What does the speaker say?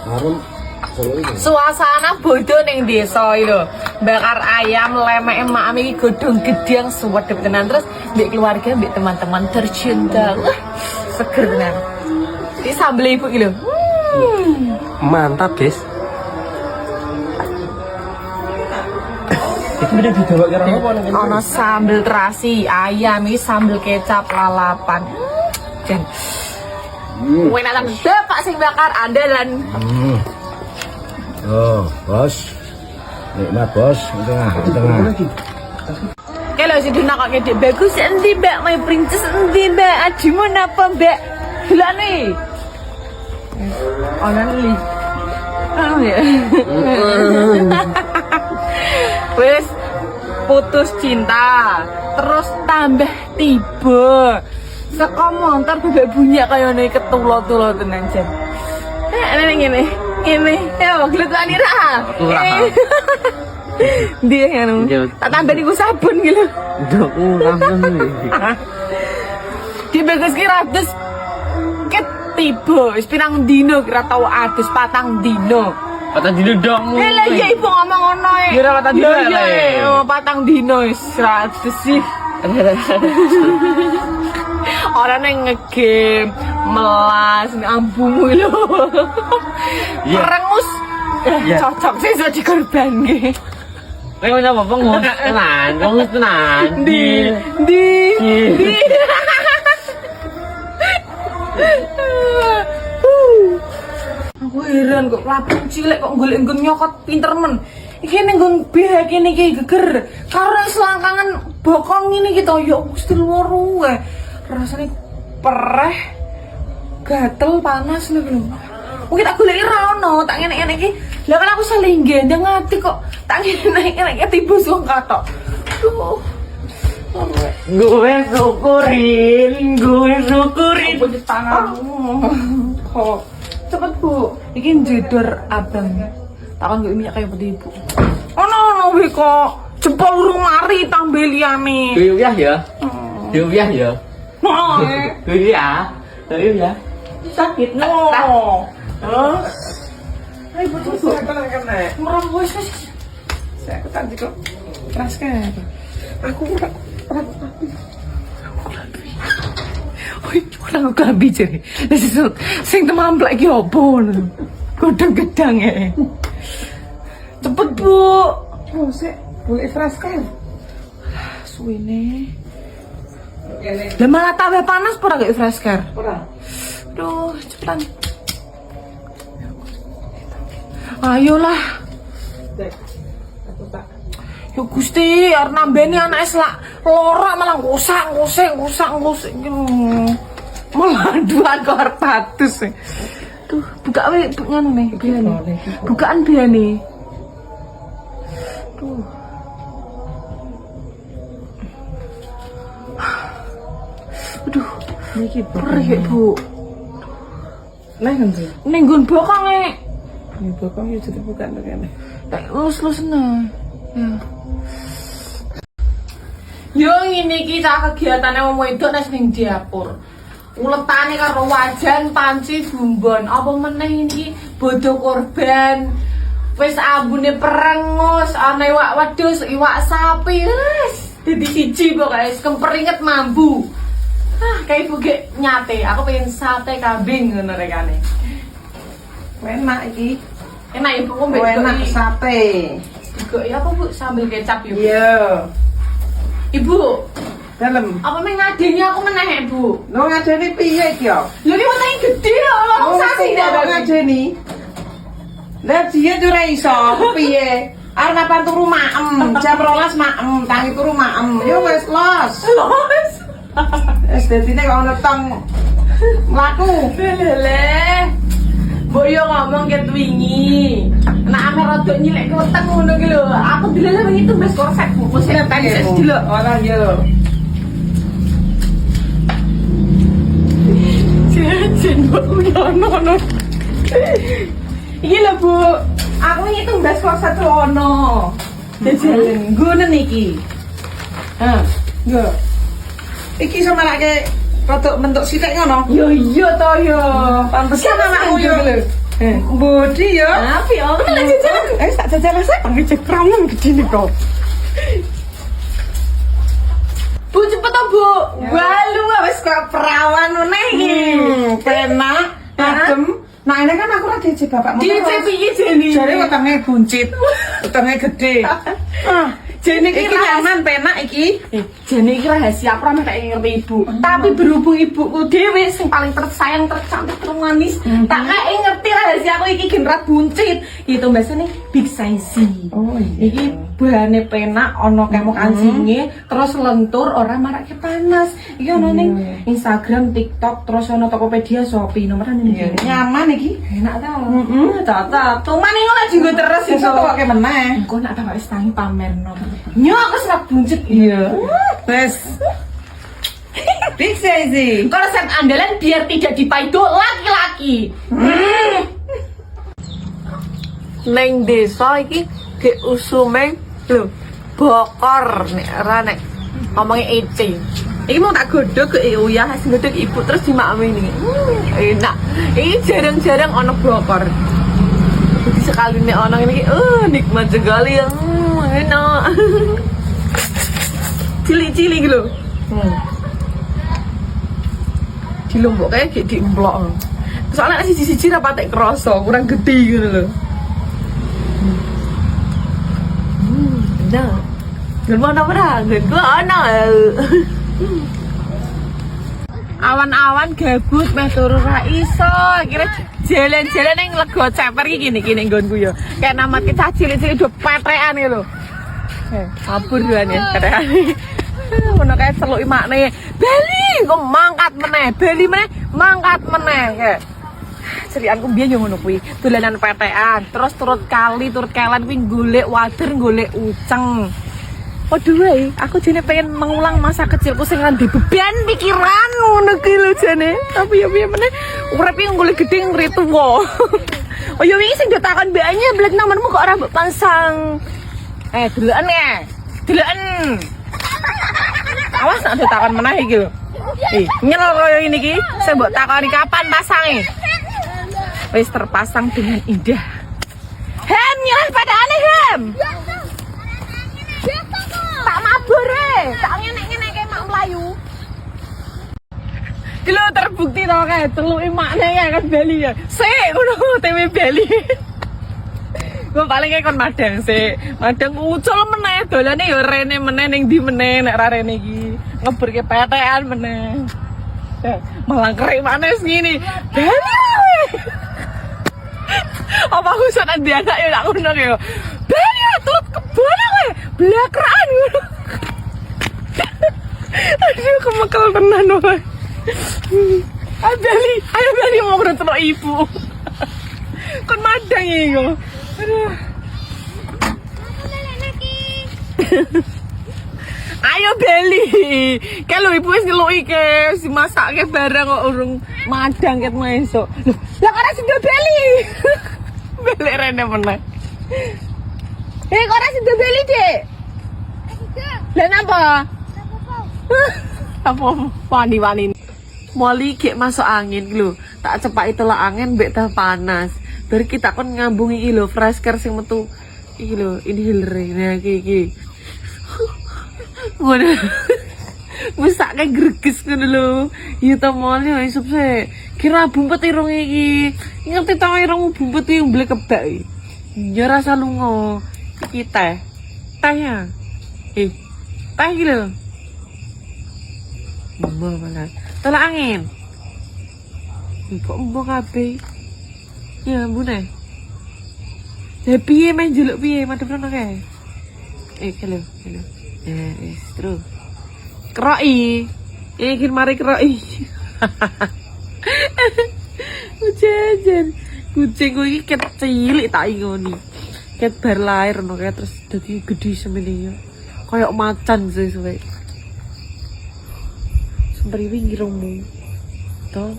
Harum. Suasana bodoh ning desa iki lho. Bakar ayam lemek emak iki godhong gedang suwedep tenan terus mbek keluarga mbek teman-teman tercinta. Wah, seger tenan. Iki sambel ibu iki lho. Mantap, guys. Iki bener dibawa karo apa ning kene? Ana sambel terasi, ayam iki sambel kecap lalapan. Jan. Enak banget Pak sing bakar andalan. Oh, bos. Nikmat, bos. Tengah. Kalau si Dina kok ngedek bagus endi Mbak, my princess endi Mbak, adimu napa Mbak? Delane. Ana li. Oh ya. Wes putus cinta, terus tambah tiba. Saka montor bebek bunyi kaya ngene ketulo-tulo tenan jan. Ngene. Ya, gletani ra. Dia yang tak tambah niku sabun gitu. Nduk langsung iki. Dibeges ki ratus ketiba wis pirang dino kira tau adus patang dino. Patang dino dong. Lah ya ibu ngomong ngono e. Kira patang dino ya. Patang dino wis ratus sih. Orang yang ngegame melas ambumu lho. Rengus. Cocok sih jadi korban gitu. Nek ngono apa pengus tenan. Di. Aku heran kok lapung cilik kok golek nggon nyokot pinter men. Iki ning nggon beh kene iki geger. Karo selangkangan bokong ini kita ya Gusti loro wae. Rasane pereh, gatel, panas lho. Mungkin tak goleki ra ono, tak ngene-ngene iki. Lah kan aku saling gendeng ati kok. Tak ngene-ngene tiba wong katok. Duh. Gue syukurin. Bagi tanganmu. Kok cepet Bu. Iki jedor abang. Takon gue minyak kayak putih Ibu. Ono weh kok. Jempol urung mari tambah liyane. Uyah ya. Uyah ya. Nah, Uyah. Uyah. sakit no. Ayo betul Bu. Merem wis. Saya ketan kok. Keras kan. Aku ora orang kelambi jadi. Sing temamplek iki opo lho. Godhong-gedang e. Cepet Bu. Oh, sik boleh fresh kan. Suwene. Lah malah tambah panas ora gak fresh care? Ora. Duh, cepetan. Ayolah. Ya Gusti, arep nambeni anake selak lora malah ngusang. Malah duan kok arep patus. Tuh, buka wae nganu nih, biane. Bukaan biane. Tuh. Aduh, niki perih Bu. Ning nggon bokong e. Ning bokong yo jadi bukan kene. Tak lus-lus nah. Ya. Yo ngene iki cah kegiatane wong wedok nek ning dapur. Uletane karo wajan, panci, bumbon. Apa meneh iki bodo korban. Wis ambune perengus, ana iwak wedhus, iwak sapi. Wis dadi siji pokoke kemperinget mambu. Ah, kayak ibu gek nyate, aku pengen sate kambing ngono rekane. Enak iki. Enak ibu kok mbek enak sate. Kok ya apa Bu sambel kecap yuk? Iya. Ibu, Dalem. apa meneh ngadeni aku meneh, Bu? Lo ngajeni piye iki yo? Lho iki wetenge gede lho, wong sasi ndak ngajeni. Lah dia ora iso, piye? Arep napan turu maem, jam 12 maem, tangi turu maem. Yo wis los. Los. Wis dadine kok ono tong mlaku. Lele. Boyo ngomong ket wingi. Nek ame rada nyilek weteng ngono ki lho. Aku dilele wingi tumbas korset Bu. Wis tak ses delok. Ora yo. Jen Bu ono. Iki lho Bu. Aku wingi tumbas korset ono. Jajan ngono niki. Hah, yo. Iki sama lagi rodok bentuk sithik ngono. Yo iya to yo. Pantesan anakmu yo. Bodi ya. Apa ya? Kenapa jajan? Tak jajan sih. Panggil cek perawan gede nih kok. Bu cepet toh Bu. Wah lu wis kok perawan meneh iki. Penak, adem. Nah ini kan aku lagi cek bapakmu. Di piye jeni? Jadi wetenge buncit, wetenge gede. Jeni Iki nyaman penak iki. Jeni iki rahasia pramah tak ngerti ibu. Tapi berhubung ibuku dhewe sing paling tersayang, tercantik, termanis, tak kae ngerti rahasia aku iki genrat buncit. Itu biasanya big size. Oh iya. Iki bahane penak, ono kemo kancinge, terus lentur ora marake panas. Iki ono ning Instagram, TikTok, terus ono Tokopedia, Shopee, nomeran ini. Nyaman iki. Enak ta? Cocok. Tuman iki lagi nggo terus Iso kok meneh. engko nak tak wis tangi pamerno. Nyo aku serak buncit. Iya. Wes. Big size. Konsep andalan biar tidak dipaido laki-laki. Neng desa iki ge usume lho bokor nek ora nek ngomongin ece. Iki mau tak godhog ke uyah hasil godhog ibu terus dimakame ini. Enak. Iki jarang-jarang ono bokor. Jadi sekali nek ono ini nikmat sekali ya. Enak. Cilik-cilik lho. Di Lombok kayak diemplok. Soalnya siji-siji ra patek krasa, kurang gede ngono lho. Nah, gak mau apa gak ono. Awan-awan gabut meh turu ra iso. Kira jalan-jalan ning Lego Ceper iki gini nggonku ya. Kayak namat cah cilik-cilik do petrekan iki lho. Abur doan ya kadang. Ngono kae celuki makne. Bali kok mangkat meneh, bali meneh, mangkat meneh. Kayak cerianku biyen yo ngono kuwi, dolanan petekan, terus turut kali, turut kelan kuwi golek wader, golek uceng. Waduh wae, aku jane pengen mengulang masa kecilku sing ngendi beban pikiran ngono ki lho jane. Tapi ya piye meneh, urip iki golek gedhe ngri tuwa. Oh yo wingi sing ditakon mbaknya blek nomormu kok ora mbok pasang. Deloken ya. Deloken. Awas nek ditakon meneh iki lho. Nyel koyo ngene iki, saya mbok takoni kapan pasange. Wis terpasang dengan indah. Hem, nyelan pada aneh hem. Tak mabur tak ngene-ngene kayak mak melayu. Kilo terbukti tau kayak teluki makne ya kan Bali ya. Sik ngono TW Bali. Gue paling kayak kon madang sik. Madang ucul meneh dolane ya rene meneh ning ndi meneh nek ra rene iki. Ngeburke petekan meneh. Malah kerik manis gini. Bali. Apa khusus nanti anak ya tak ngono ya. Bali turut kebon kowe. Blakraan ngono. Aduh kemekel tenan wae. Ayo Bali mau nonton ibu. Kon madang iki kok. Aduh. Ayo Bali. Kalau ibu wis ngeluki ke si masake barang kok urung madang ket esuk. Lah ora sida Bali. Beli rene meneh. Kok ora sida Bali, Dik? Lah napa? Apa wani-wani. Moli gek masuk angin lho. Tak cepaki telak angin mbek teh panas. Bar kita kon ngambung iki lho fresh care sing metu iki lho inhaler. Nah iki. Ngono. Bisa kayak greges ngono lho. Ya ta moli isep sik. Kira bumpet irung iki. Ngerti ta irungmu bumpet iki mblek kebak iki. Ya rasa lunga. Iki teh. Tanya. Teh iki lho. Mbok malah. Tolak angin. Kok mbok kabeh. Ya mbune. Ya piye men jeluk piye madhep rono kae. Halo. Wis terus. Kroi. Iki mari kroi. Jajan. Kucingku iki ket cilik tak ingoni. Ket bar lair ngono kae terus dadi gedhe semene ya. Kayak macan suwe-suwe. Sempriwi ngirungmu. Toh.